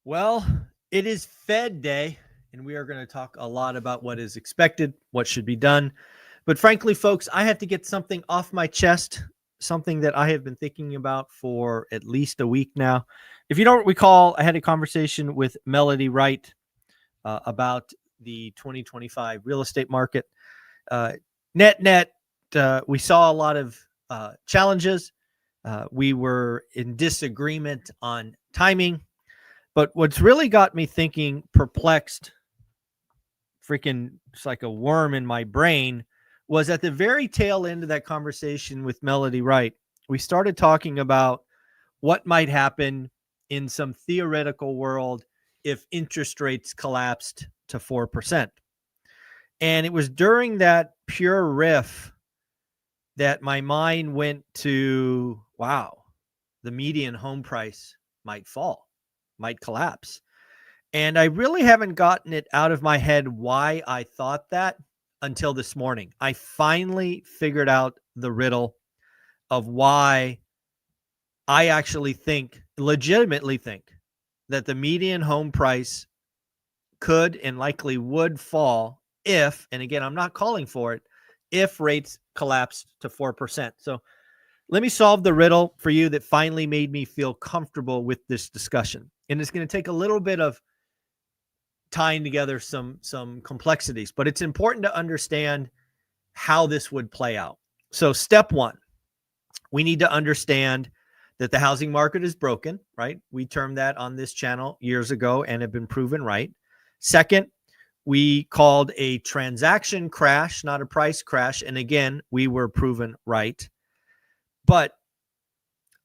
Well, it is Fed Day, and we are going to talk a lot about what is expected, what should be done. But frankly, folks, I have to get something off my chest, something that I have been thinking about for at least a week now. If you don't recall, I had a conversation with Melody Wright about the 2025 real estate market. Uh, net, we saw a lot of challenges. We were in disagreement on timing. But what's really got me thinking, perplexed, freaking, it's like a worm in my brain, was at the very tail end of that conversation with Melody Wright. We started talking about what might happen in some theoretical world if interest rates collapsed to 4%. And it was during that pure riff that my mind went to, wow, the median home price might fall, might collapse. And I really haven't gotten it out of my head why I thought that until this morning. I finally figured out the riddle of why I actually legitimately think, that the median home price could and likely would fall if, and again, I'm not calling for it, if rates collapsed to 4%. So let me solve the riddle for you that finally made me feel comfortable with this discussion. And it's going to take a little bit of tying together some complexities, but it's important to understand how this would play out. So step one, we need to understand that the housing market is broken, right? We termed that on this channel years ago and have been proven right. Second, we called a transaction crash, not a price crash. And again, we were proven right. But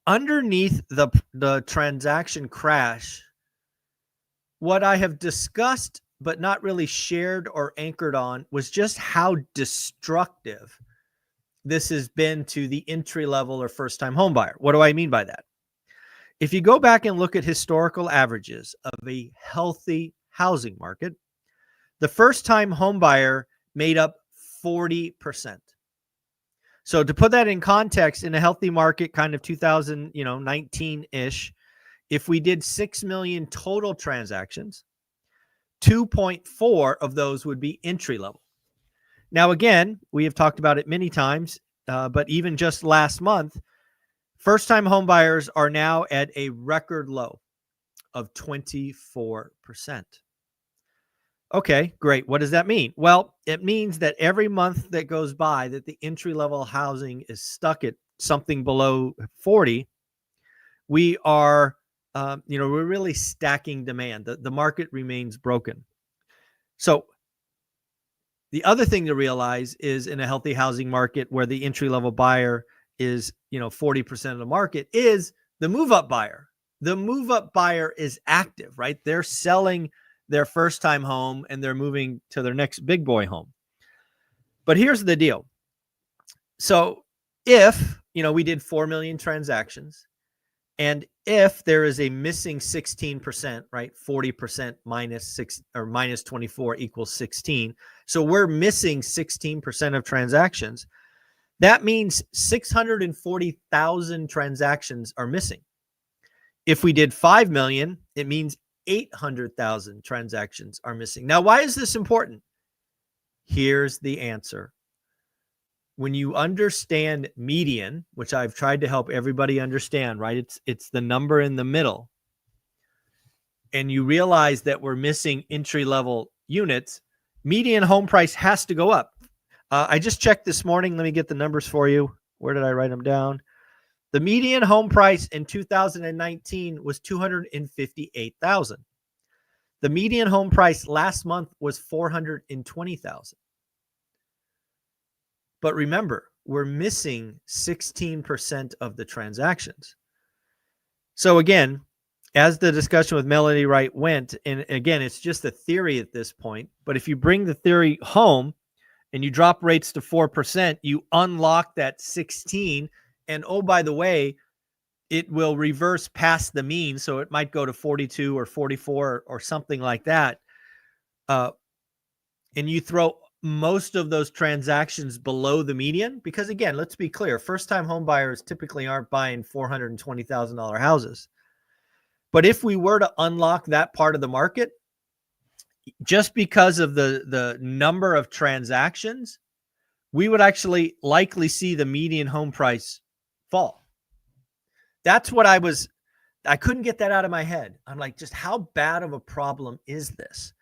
underneath the transaction crash, what I have discussed but not really shared or anchored on was just how destructive this has been to the entry level or first time home buyer. What do I mean by that? If you go back and look at historical averages of a healthy housing market, the first time home buyer made up 40%. So to put that in context, in a healthy market, kind of 2019-ish, if we did 6 million total transactions, 2.4 of those would be entry level. Now, again, we have talked about it many times, but even just last month, first-time home buyers are now at a record low of 24%. Okay, great. What does that mean? Well, it means that every month that goes by that the entry-level housing is stuck at something below 40, we are we're really stacking demand. The market remains broken. So the other thing to realize is, in a healthy housing market where the entry-level buyer is, 40% of the market, is the move-up buyer. The move-up buyer is active, right? They're selling their first-time home and they're moving to their next big boy home. But here's the deal. So if, we did 4 million transactions, and if there is a missing 16%, right, 40% minus 6 or minus 24 equals 16. So we're missing 16% of transactions. That means 640,000 transactions are missing. If we did 5 million, it means 800,000 transactions are missing. Now, why is this important? Here's the answer. When you understand median, which I've tried to help everybody understand, right? It's the number in the middle. And you realize that we're missing entry-level units, median home price has to go up. I just checked this morning. Let me get the numbers for you. Where did I write them down? The median home price in 2019 was $258,000. The median home price last month was $420,000. But remember, we're missing 16% of the transactions. So again, as the discussion with Melody Wright went, and again, it's just a theory at this point, but if you bring the theory home and you drop rates to 4%, you unlock that 16. And oh, by the way, it will reverse past the mean. So it might go to 42 or 44 or something like that. And you throw most of those transactions below the median, because again, let's be clear, first-time home buyers typically aren't buying $420,000 houses. But if we were to unlock that part of the market, just because of the number of transactions, we would actually likely see the median home price fall. That's what I couldn't get that out of my head. I'm like, just how bad of a problem is this?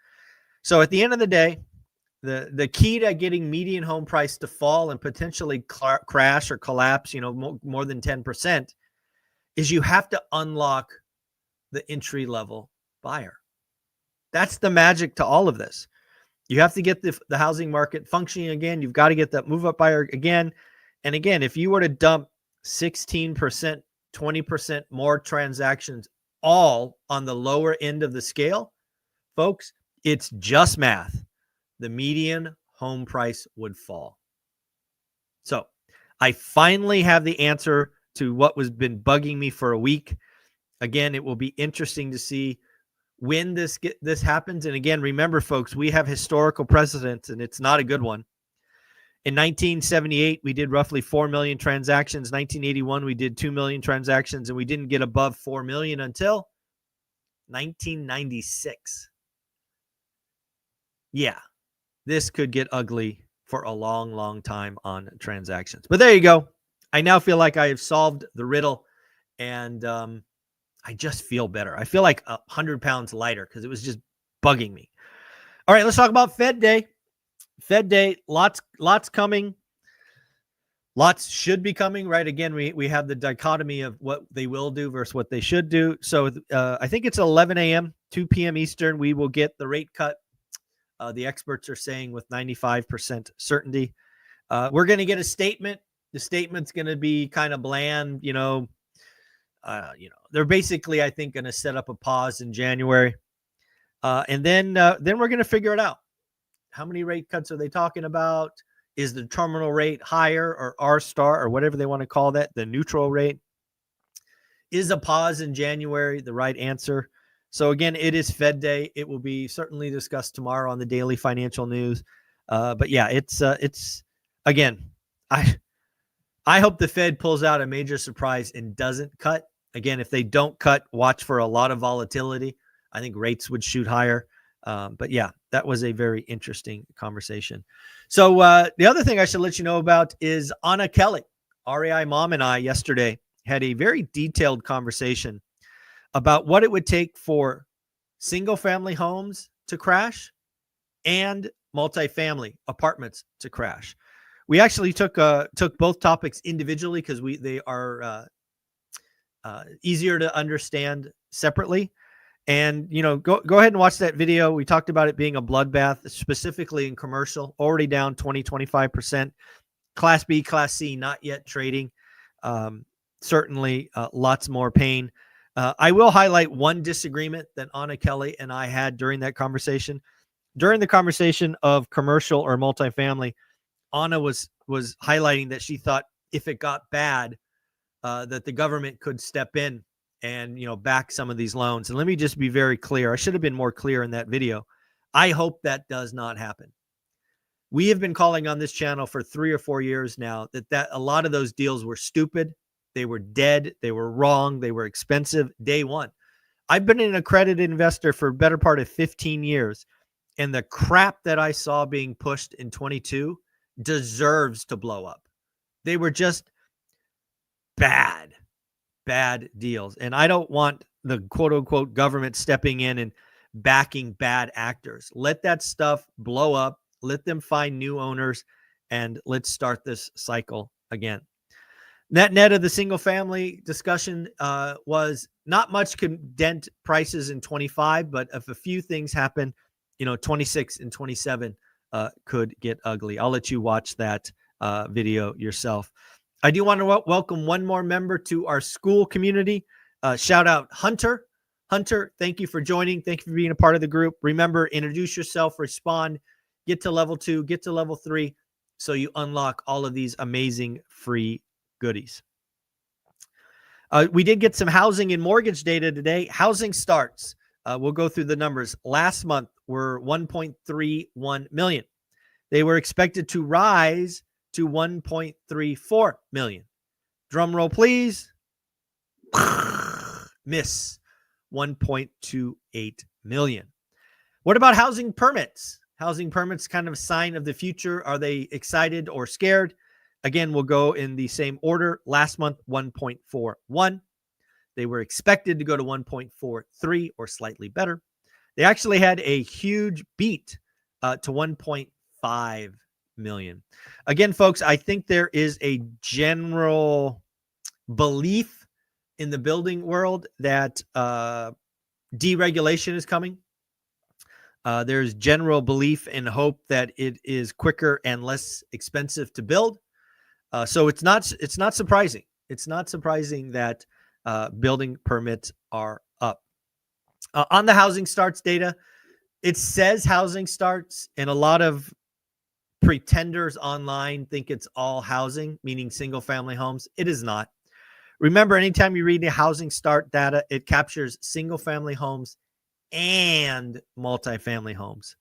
So at the end of the day, the key to getting median home price to fall and potentially crash or collapse, more than 10%, is you have to unlock the entry level buyer. That's the magic to all of this. You have to get the housing market functioning again. You've got to get that move up buyer again. And again, if you were to dump 16%, 20% more transactions all on the lower end of the scale, folks, it's just math. The median home price would fall. So I finally have the answer to what was been bugging me for a week. Again, it will be interesting to see when this happens. And again, remember, folks, we have historical precedents, and it's not a good one. In 1978, we did roughly 4 million transactions. 1981, we did 2 million transactions, and we didn't get above 4 million until 1996. Yeah, this could get ugly for a long, long time on transactions. But there you go. I now feel like I have solved the riddle, and I just feel better. I feel like 100 pounds lighter because it was just bugging me. All right, let's talk about Fed Day. Fed Day, lots coming. Lots should be coming, right? Again, we have the dichotomy of what they will do versus what they should do. So I think it's 11 a.m., 2 p.m. Eastern. We will get the rate cut. The experts are saying with 95% certainty. We're going to get a statement. The statement's going to be kind of bland, they're basically, I think, going to set up a pause in January. And then we're going to figure it out. How many rate cuts are they talking about? Is the terminal rate higher, or R star, or whatever they want to call that, the neutral rate? Is a pause in January the right answer? So again, it is Fed Day. It will be certainly discussed tomorrow on the daily financial news. But yeah, it's again, I hope the Fed pulls out a major surprise and doesn't cut. Again, if they don't cut, watch for a lot of volatility. I think rates would shoot higher. But yeah, that was a very interesting conversation. So the other thing I should let you know about is Anna Kelly. REI Mom and I yesterday had a very detailed conversation about what it would take for single-family homes to crash and multifamily apartments to crash. We actually took both topics individually because they are easier to understand separately. And, go ahead and watch that video. We talked about it being a bloodbath, specifically in commercial, already down 20-25%. Class B, Class C, not yet trading. Certainly lots more pain. I will highlight one disagreement that Anna Kelly and I had during that conversation. During the conversation of commercial or multifamily, Anna was highlighting that she thought if it got bad, that the government could step in and, back some of these loans. And let me just be very clear. I should have been more clear in that video. I hope that does not happen. We have been calling on this channel for 3 or 4 years now that a lot of those deals were stupid. They were dead. They were wrong. They were expensive day one. I've been an accredited investor for a better part of 15 years. And the crap that I saw being pushed in 22 deserves to blow up. They were just bad deals. And I don't want the quote unquote government stepping in and backing bad actors. Let that stuff blow up. Let them find new owners, and let's start this cycle again. Net of the single family discussion was not much can dent prices in 25, but if a few things happen, 26 and 27 could get ugly. I'll let you watch that video yourself. I do want to welcome one more member to our school community. Shout out Hunter. Hunter, thank you for joining. Thank you for being a part of the group. Remember, introduce yourself, respond, get to level 2, get to level 3, so you unlock all of these amazing free goodies. We did get some housing and mortgage data today. Housing starts. We'll go through the numbers. Last month were 1.31 million. They were expected to rise to 1.34 million. Drum roll, please. Miss. 1.28 million. What about housing permits? Housing permits, kind of a sign of the future. Are they excited or scared? Again, we'll go in the same order. Last month, 1.41. They were expected to go to 1.43 or slightly better. They actually had a huge beat to 1.5 million. Again, folks, I think there is a general belief in the building world that deregulation is coming. There's general belief and hope that it is quicker and less expensive to build. So it's not surprising. It's not surprising that building permits are up. On the housing starts data, it says housing starts, and a lot of pretenders online think it's all housing, meaning single family homes. It is not. Remember, anytime you read the housing start data, it captures single family homes and multifamily homes.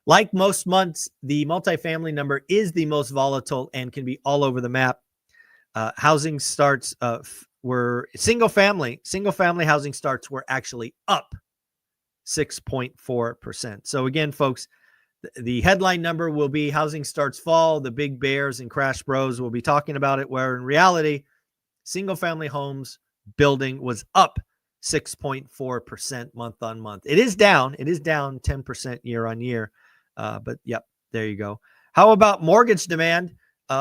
Like most months, the multifamily number is the most volatile and can be all over the map. Housing starts were single family housing starts were actually up 6.4%. So again, folks, the headline number will be housing starts fall. The big bears and crash bros will be talking about it, where in reality, single family homes building was up 6.4% month on month. It is down 10% year on year. But yep, there you go. How about mortgage demand?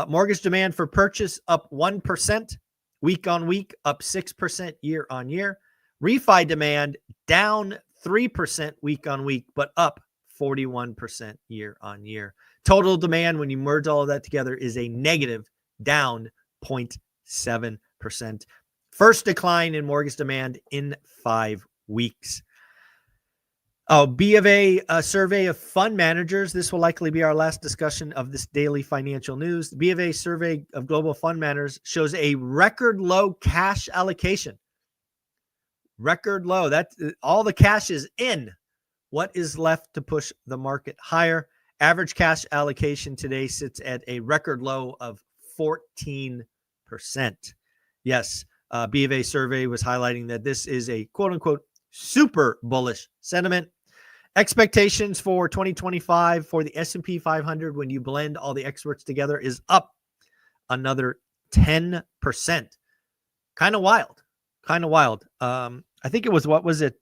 Mortgage demand for purchase up 1% week on week, up 6% year on year. Refi demand down 3% week on week, but up 41% year on year. Total demand, when you merge all of that together, is a negative down 0.7%. First decline in mortgage demand in 5 weeks. B of A survey of fund managers. This will likely be our last discussion of this daily financial news. The B of A survey of global fund managers shows a record low cash allocation. Record low. That's all the cash is in. What is left to push the market higher? Average cash allocation today sits at a record low of 14%. Yes, B of A survey was highlighting that this is a quote-unquote super bullish sentiment. Expectations for 2025 for the S&P 500, when you blend all the experts together, is up another 10%. Kind of wild. I think it was, what was it?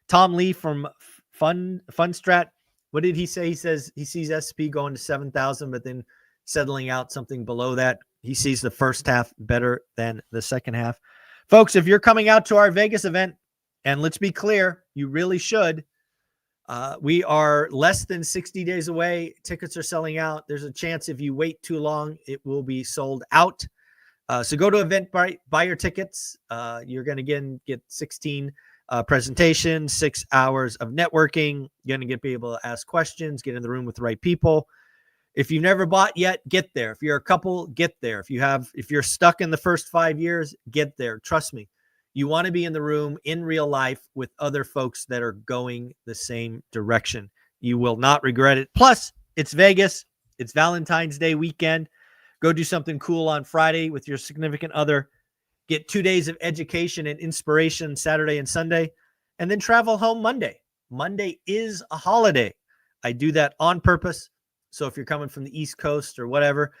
Tom Lee from Fundstrat. What did he say? He says he sees S&P going to 7,000, but then settling out something below that. He sees the first half better than the second half. Folks, if you're coming out to our Vegas event, and let's be clear, you really should. We are less than 60 days away. Tickets are selling out. There's a chance if you wait too long, it will be sold out. So go to Eventbrite, buy your tickets. You're going to get 16 presentations, 6 hours of networking. You're going to be able to ask questions, get in the room with the right people. If you've never bought yet, get there. If you're a couple, get there. If you're stuck in the first 5 years, get there. Trust me. You want to be in the room in real life with other folks that are going the same direction. You will not regret it. Plus, it's Vegas. It's Valentine's Day weekend. Go do something cool on Friday with your significant other. Get 2 days of education and inspiration Saturday and Sunday, and then travel home Monday. Monday is a holiday. I do that on purpose. So if you're coming from the East Coast or whatever,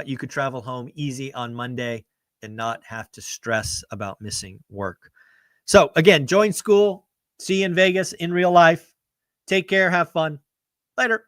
you could travel home easy on Monday and not have to stress about missing work. So again, join school. See you in Vegas in real life. Take care. Have fun. Later.